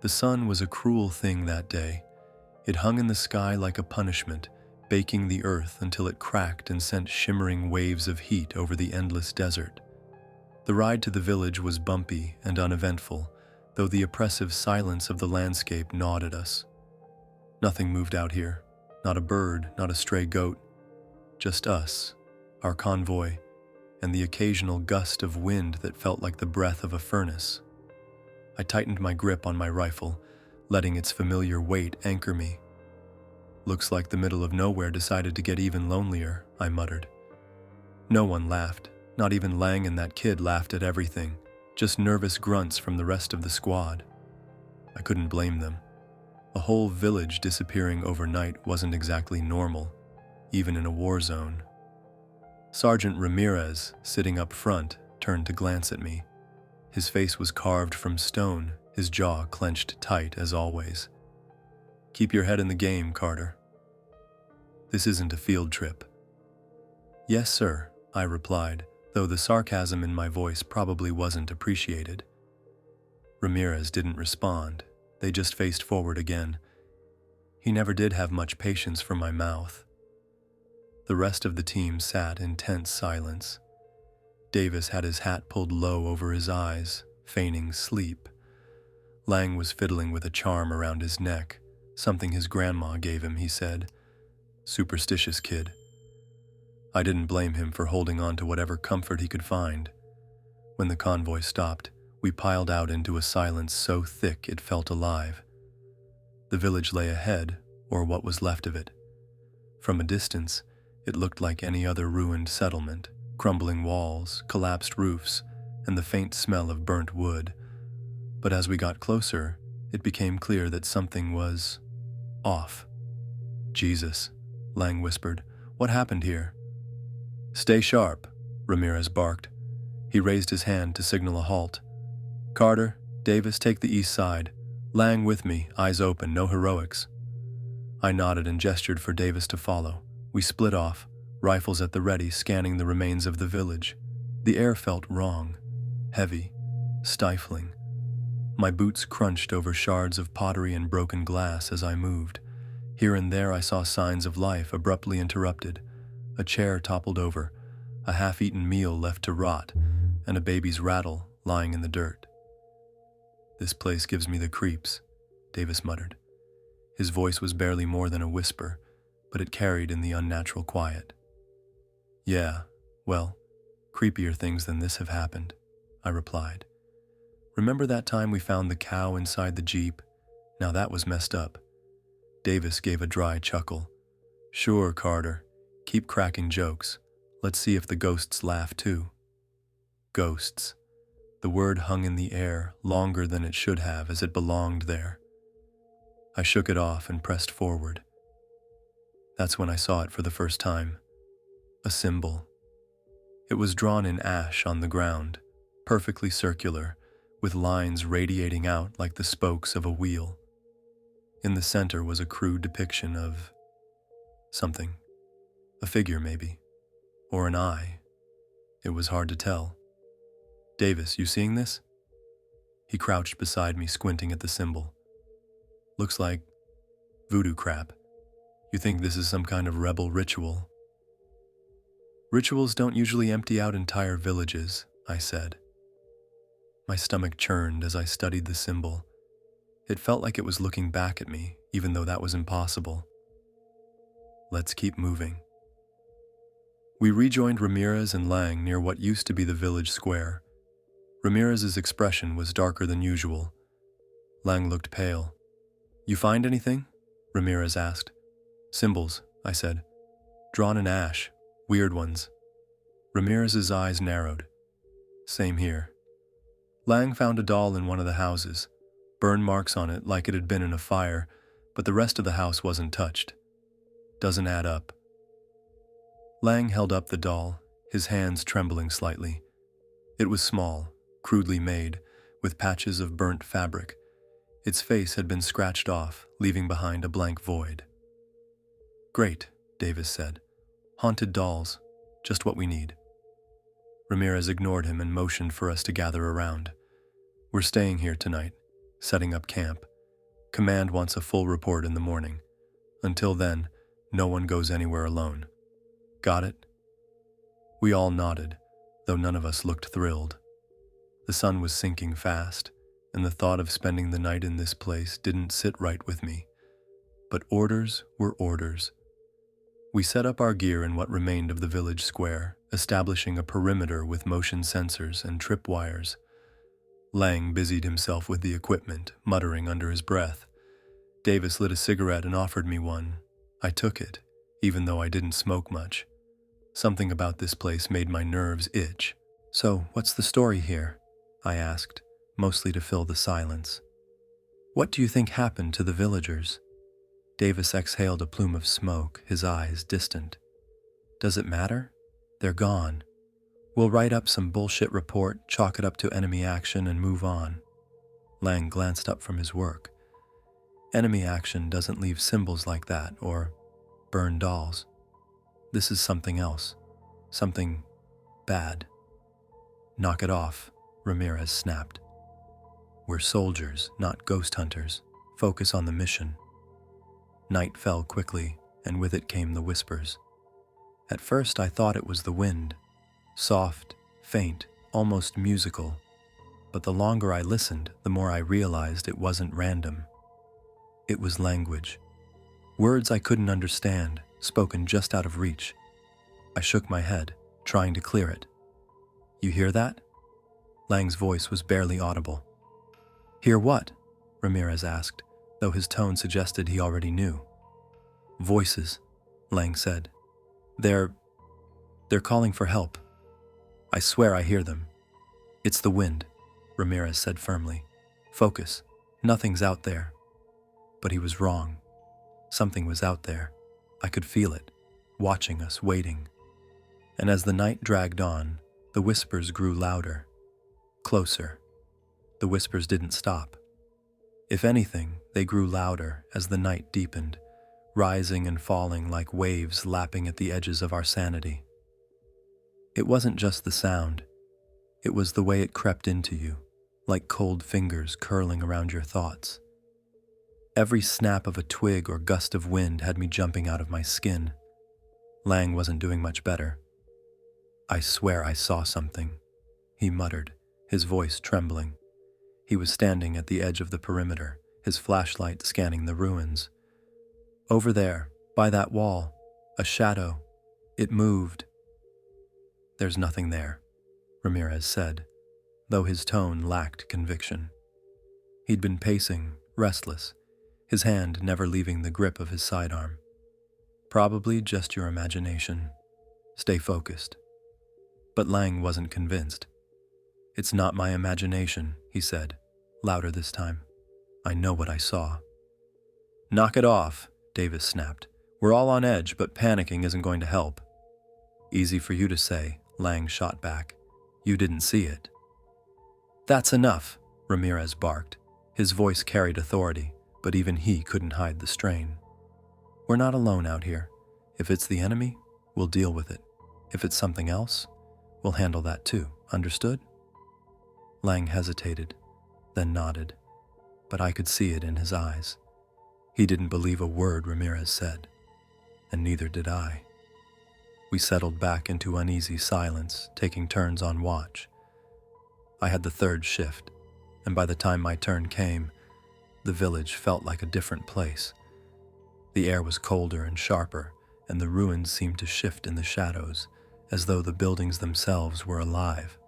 The sun was a cruel thing that day. It hung in the sky like a punishment, baking the earth until it cracked and sent shimmering waves of heat over the endless desert. The ride to the village was bumpy and uneventful, though the oppressive silence of the landscape gnawed at us. Nothing moved out here. Not a bird, not a stray goat. Just us, our convoy, and the occasional gust of wind that felt like the breath of a furnace. I tightened my grip on my rifle, letting its familiar weight anchor me. "Looks like the middle of nowhere decided to get even lonelier," I muttered. No one laughed. Not even Lang and that kid laughed at everything, just nervous grunts from the rest of the squad. I couldn't blame them. A whole village disappearing overnight wasn't exactly normal, even in a war zone. Sergeant Ramirez, sitting up front, turned to glance at me. His face was carved from stone, his jaw clenched tight as always. "Keep your head in the game, Carter. This isn't a field trip." "Yes, sir," I replied, though the sarcasm in my voice probably wasn't appreciated. Ramirez didn't respond. They just faced forward again. He never did have much patience for my mouth. The rest of the team sat in tense silence. Davis had his hat pulled low over his eyes, feigning sleep. Lang was fiddling with a charm around his neck, something his grandma gave him, he said. Superstitious kid. I didn't blame him for holding on to whatever comfort he could find. When the convoy stopped, we piled out into a silence so thick it felt alive. The village lay ahead, or what was left of it. From a distance, it looked like any other ruined settlement, crumbling walls, collapsed roofs, and the faint smell of burnt wood. But as we got closer, it became clear that something was off. "Jesus," Lang whispered. "What happened here?" "Stay sharp," Ramirez barked. He raised his hand to signal a halt. "Carter, Davis, take the east side. Lang with me, eyes open, no heroics." I nodded and gestured for Davis to follow. We split off, rifles at the ready, scanning the remains of the village. The air felt wrong, heavy, stifling. My boots crunched over shards of pottery and broken glass as I moved. Here and there I saw signs of life abruptly interrupted. A chair toppled over, a half-eaten meal left to rot, and a baby's rattle lying in the dirt. "This place gives me the creeps," Davis muttered. His voice was barely more than a whisper, but it carried in the unnatural quiet. "Yeah, well, creepier things than this have happened," I replied. "Remember that time we found the cow inside the Jeep? Now that was messed up." Davis gave a dry chuckle. "Sure, Carter. Keep cracking jokes. Let's see if the ghosts laugh too." Ghosts. The word hung in the air longer than it should have, as it belonged there. I shook it off and pressed forward. That's when I saw it for the first time. A symbol. It was drawn in ash on the ground, perfectly circular, with lines radiating out like the spokes of a wheel. In the center was a crude depiction of something. A figure, maybe. Or an eye. It was hard to tell. "Davis, you seeing this?" He crouched beside me, squinting at the symbol. "Looks like voodoo crap. You think this is some kind of rebel ritual?" "Rituals don't usually empty out entire villages," I said. My stomach churned as I studied the symbol. It felt like it was looking back at me, even though that was impossible. "Let's keep moving." We rejoined Ramirez and Lang near what used to be the village square. Ramirez's expression was darker than usual. Lang looked pale. "You find anything?" Ramirez asked. "Symbols," I said. "Drawn in ash. Weird ones." Ramirez's eyes narrowed. "Same here." Lang found a doll in one of the houses. Burn marks on it like it had been in a fire, but the rest of the house wasn't touched. Doesn't add up. Lang held up the doll, his hands trembling slightly. It was small, crudely made, with patches of burnt fabric. Its face had been scratched off, leaving behind a blank void. "Great," Davis said. "Haunted dolls, just what we need." Ramirez ignored him and motioned for us to gather around. "We're staying here tonight, setting up camp. Command wants a full report in the morning. Until then, no one goes anywhere alone. Got it?" We all nodded, though none of us looked thrilled. The sun was sinking fast, and the thought of spending the night in this place didn't sit right with me. But orders were orders. We set up our gear in what remained of the village square, establishing a perimeter with motion sensors and tripwires. Lang busied himself with the equipment, muttering under his breath. Davis lit a cigarette and offered me one. I took it, even though I didn't smoke much. Something about this place made my nerves itch. "So, what's the story here?" I asked, mostly to fill the silence. "What do you think happened to the villagers?" Davis exhaled a plume of smoke, his eyes distant. "Does it matter? They're gone. We'll write up some bullshit report, chalk it up to enemy action, and move on." Lang glanced up from his work. Enemy action doesn't leave symbols like that, or burn dolls. This is something else. Something bad. "Knock it off," Ramirez snapped. "We're soldiers, not ghost hunters. Focus on the mission." Night fell quickly, and with it came the whispers. At first I thought it was the wind. Soft, faint, almost musical. But the longer I listened, the more I realized it wasn't random. It was language. Words I couldn't understand, spoken just out of reach. I shook my head, trying to clear it. "You hear that?" Lang's voice was barely audible. "Hear what?" Ramirez asked, though his tone suggested he already knew. "Voices," Lang said. They're calling for help. I swear I hear them." "It's the wind," Ramirez said firmly. "Focus. Nothing's out there." But he was wrong. Something was out there. I could feel it, watching us, waiting. And as the night dragged on, the whispers grew louder, closer. The whispers didn't stop. If anything, they grew louder as the night deepened, rising and falling like waves lapping at the edges of our sanity. It wasn't just the sound. It was the way it crept into you, like cold fingers curling around your thoughts. Every snap of a twig or gust of wind had me jumping out of my skin. Lang wasn't doing much better. "I swear I saw something," he muttered, his voice trembling. He was standing at the edge of the perimeter, his flashlight scanning the ruins. "Over there, by that wall, a shadow. It moved." "There's nothing there," Ramirez said, though his tone lacked conviction. He'd been pacing, restless, his hand never leaving the grip of his sidearm. "Probably just your imagination. Stay focused." But Lang wasn't convinced. "It's not my imagination," he said, louder this time. "I know what I saw." "Knock it off," Davis snapped. "We're all on edge, but panicking isn't going to help." "Easy for you to say," Lang shot back. "You didn't see it." "That's enough," Ramirez barked. His voice carried authority, but even he couldn't hide the strain. "We're not alone out here. If it's the enemy, we'll deal with it. If it's something else, we'll handle that too. Understood?" Lang hesitated, then nodded, but I could see it in his eyes. He didn't believe a word Ramirez said, and neither did I. We settled back into uneasy silence, taking turns on watch. I had the third shift, and by the time my turn came, the village felt like a different place. The air was colder and sharper, and the ruins seemed to shift in the shadows, as though the buildings themselves were alive.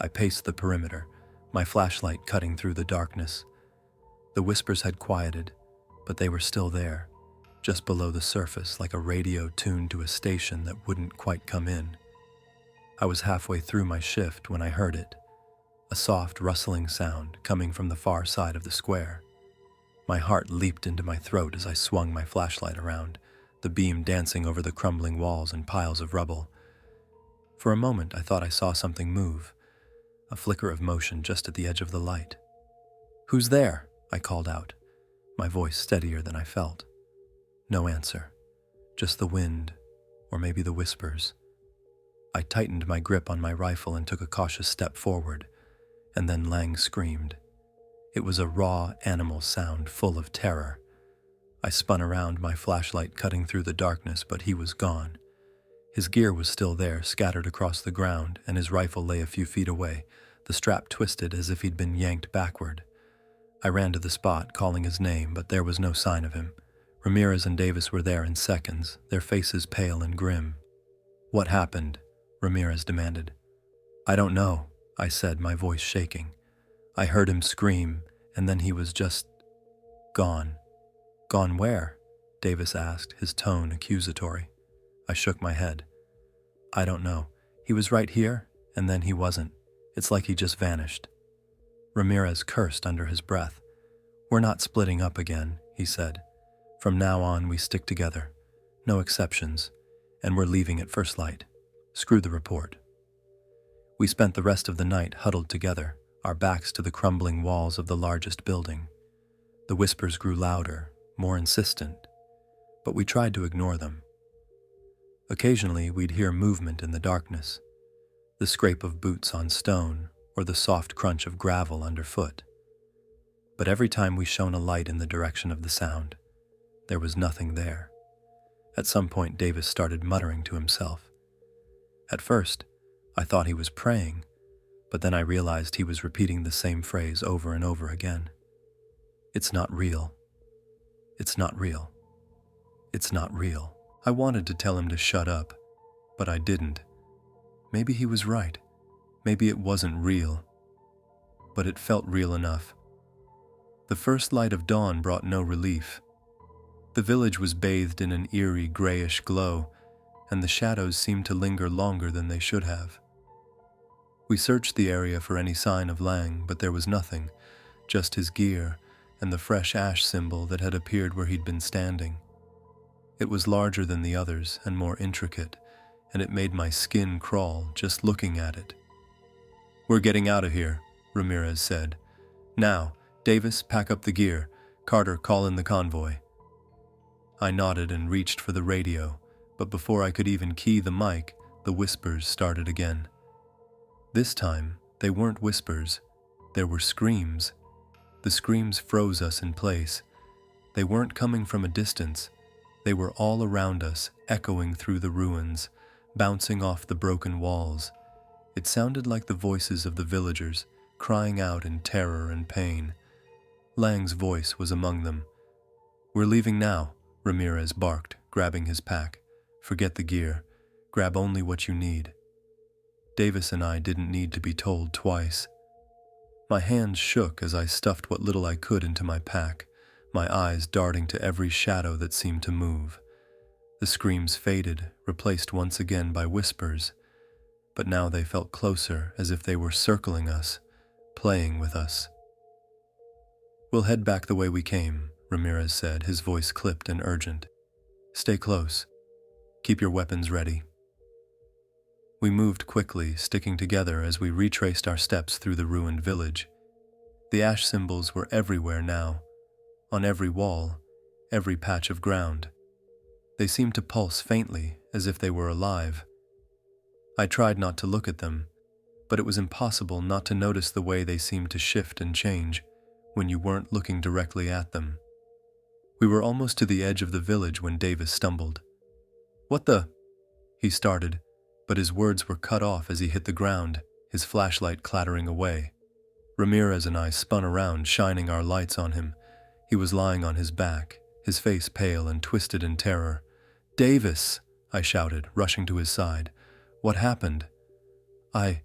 I paced the perimeter, my flashlight cutting through the darkness. The whispers had quieted, but they were still there, just below the surface like a radio tuned to a station that wouldn't quite come in. I was halfway through my shift when I heard it, a soft rustling sound coming from the far side of the square. My heart leaped into my throat as I swung my flashlight around, the beam dancing over the crumbling walls and piles of rubble. For a moment I thought I saw something move, a flicker of motion just at the edge of the light. "Who's there?" I called out, my voice steadier than I felt. No answer, just the wind, or maybe the whispers. I tightened my grip on my rifle and took a cautious step forward, and then Lang screamed. It was a raw animal sound full of terror. I spun around, my flashlight cutting through the darkness, but he was gone. His gear was still there, scattered across the ground, and his rifle lay a few feet away, the strap twisted as if he'd been yanked backward. I ran to the spot, calling his name, but there was no sign of him. Ramirez and Davis were there in seconds, their faces pale and grim. "What happened?" Ramirez demanded. "I don't know," I said, my voice shaking. "I heard him scream, and then he was just gone." "Gone where?" Davis asked, his tone accusatory. I shook my head. "I don't know. He was right here, and then he wasn't. It's like he just vanished." Ramirez cursed under his breath. "We're not splitting up again," he said. "From now on, we stick together. No exceptions. And we're leaving at first light. Screw the report." We spent the rest of the night huddled together, our backs to the crumbling walls of the largest building. The whispers grew louder, more insistent, but we tried to ignore them. Occasionally, we'd hear movement in the darkness, the scrape of boots on stone or the soft crunch of gravel underfoot. But every time we shone a light in the direction of the sound, there was nothing there. At some point, Davis started muttering to himself. At first, I thought he was praying, but then I realized he was repeating the same phrase over and over again. "It's not real. It's not real. It's not real." I wanted to tell him to shut up, but I didn't. Maybe he was right. Maybe it wasn't real. But it felt real enough. The first light of dawn brought no relief. The village was bathed in an eerie grayish glow, and the shadows seemed to linger longer than they should have. We searched the area for any sign of Lang, but there was nothing, just his gear and the fresh ash symbol that had appeared where he'd been standing. It was larger than the others and more intricate, and it made my skin crawl just looking at it. "We're getting out of here," Ramirez said. "Now, Davis, pack up the gear. Carter, call in the convoy." I nodded and reached for the radio, but before I could even key the mic, the whispers started again. This time, they weren't whispers. There were screams. The screams froze us in place. They weren't coming from a distance. They were all around us, echoing through the ruins, bouncing off the broken walls. It sounded like the voices of the villagers, crying out in terror and pain. Lang's voice was among them. "We're leaving now," Ramirez barked, grabbing his pack. "Forget the gear. Grab only what you need." Davis and I didn't need to be told twice. My hands shook as I stuffed what little I could into my pack, my eyes darting to every shadow that seemed to move. The screams faded, replaced once again by whispers, but now they felt closer, as if they were circling us, playing with us. "We'll head back the way we came," Ramirez said, his voice clipped and urgent. "Stay close. Keep your weapons ready." We moved quickly, sticking together as we retraced our steps through the ruined village. The ash symbols were everywhere now, on every wall, every patch of ground. They seemed to pulse faintly, as if they were alive. I tried not to look at them, but it was impossible not to notice the way they seemed to shift and change when you weren't looking directly at them. We were almost to the edge of the village when Davis stumbled. "What the?" he started, but his words were cut off as he hit the ground, his flashlight clattering away. Ramirez and I spun around, shining our lights on him. He was lying on his back, his face pale and twisted in terror. "Davis!" I shouted, rushing to his side. "What happened?" I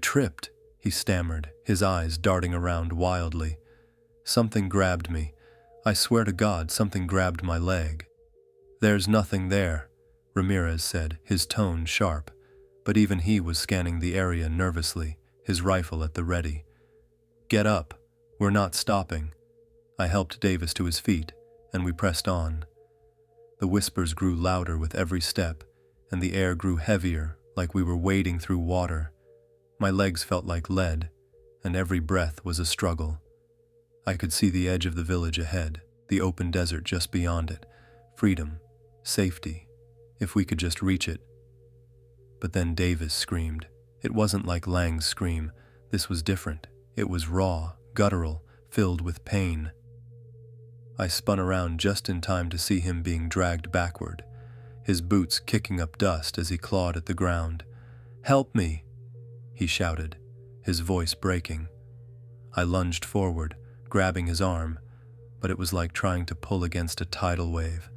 tripped," he stammered, his eyes darting around wildly. "Something grabbed me. I swear to God, something grabbed my leg." "There's nothing there," Ramirez said, his tone sharp, but even he was scanning the area nervously, his rifle at the ready. "Get up. We're not stopping." I helped Davis to his feet, and we pressed on. The whispers grew louder with every step, and the air grew heavier, like we were wading through water. My legs felt like lead, and every breath was a struggle. I could see the edge of the village ahead, the open desert just beyond it, freedom, safety, if we could just reach it. But then Davis screamed. It wasn't like Lang's scream. This was different. It was raw, guttural, filled with pain. I spun around just in time to see him being dragged backward, his boots kicking up dust as he clawed at the ground. "Help me!" he shouted, his voice breaking. I lunged forward, grabbing his arm, but it was like trying to pull against a tidal wave.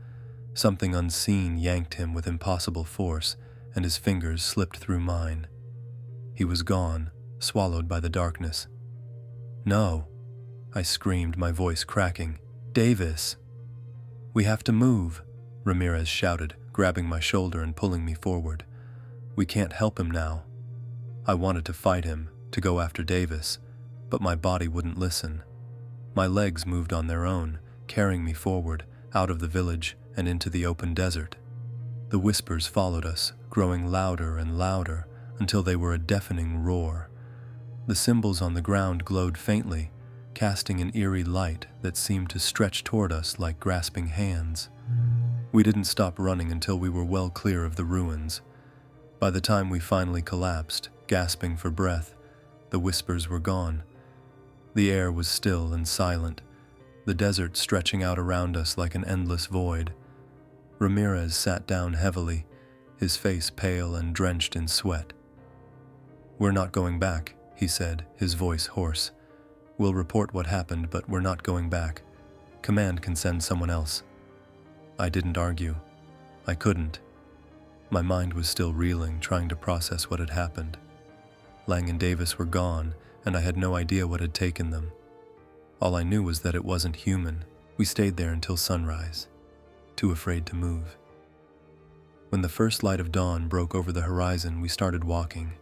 Something unseen yanked him with impossible force, and his fingers slipped through mine. He was gone, swallowed by the darkness. "No!" I screamed, my voice cracking. "Davis!" "We have to move," Ramirez shouted, grabbing my shoulder and pulling me forward. "We can't help him now." I wanted to fight him, to go after Davis, but my body wouldn't listen. My legs moved on their own, carrying me forward, out of the village and into the open desert. The whispers followed us, growing louder and louder until they were a deafening roar. The symbols on the ground glowed faintly, casting an eerie light that seemed to stretch toward us like grasping hands. We didn't stop running until we were well clear of the ruins. By the time we finally collapsed, gasping for breath, the whispers were gone. The air was still and silent, the desert stretching out around us like an endless void. Ramirez sat down heavily, his face pale and drenched in sweat. "We're not going back," he said, his voice hoarse. "We'll report what happened, but we're not going back. Command can send someone else." I didn't argue. I couldn't. My mind was still reeling, trying to process what had happened. Lang and Davis were gone, and I had no idea what had taken them. All I knew was that it wasn't human. We stayed there until sunrise, too afraid to move. When the first light of dawn broke over the horizon, we started walking,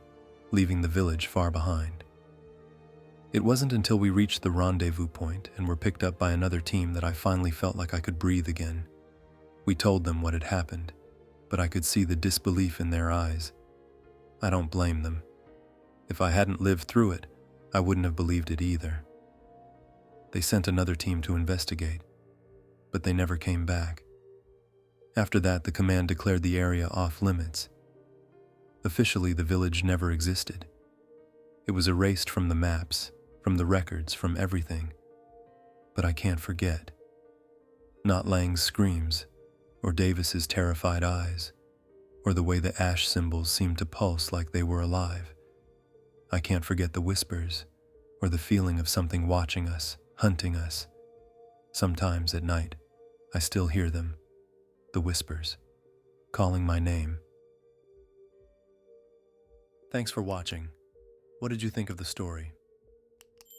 leaving the village far behind. It wasn't until we reached the rendezvous point and were picked up by another team that I finally felt like I could breathe again. We told them what had happened, but I could see the disbelief in their eyes. I don't blame them. If I hadn't lived through it, I wouldn't have believed it either. They sent another team to investigate, but they never came back. After that, the command declared the area off limits. Officially, the village never existed. It was erased from the maps, from the records, from everything. But I can't forget. Not Lang's screams, or Davis's terrified eyes, or the way the ash symbols seemed to pulse like they were alive. I can't forget the whispers, or the feeling of something watching us, hunting us. Sometimes at night, I still hear them, the whispers, calling my name. Thanks for watching. What did you think of the story?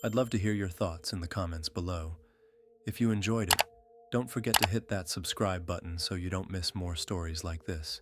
I'd love to hear your thoughts in the comments below. If you enjoyed it, don't forget to hit that subscribe button so you don't miss more stories like this.